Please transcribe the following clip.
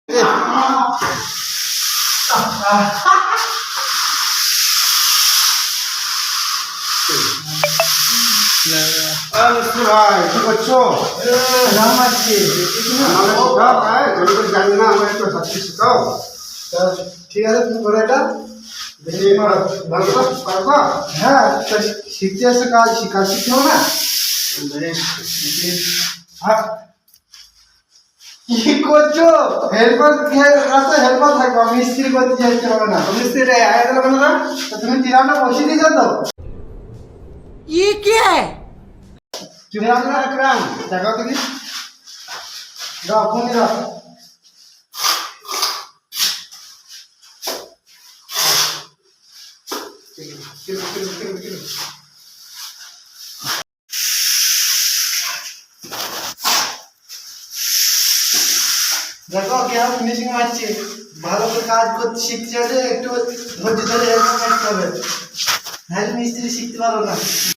ভাই কি করছো? জানি না আমার একটু হাত শিখাও। ঠিক আছে, তুমি করো এটা। পারবা? হ্যাঁ, শিখতে আসছে কাজ শিখতে হবে না। কি করছো? হেল্পার হেল্পার থাকবে, মিস্ত্রি করতে চাইতে হবে না। মিস্ত্রি আয়া দিল কেন না? তুমি তিরানটা বসিয়ে দিয়েছো তো? ये क्या है? তিরানটা একরাম দেখাও তুমি। দাও ফোন দাও। দেখো কেমন ফিনিশিং মারছে। ভালো করে কাজ করতে শিখতে হলে একটু ধৈর্য ধরে কাটতে হবে, হ্যাঁ মিস্ত্রি শিখতে পারো না।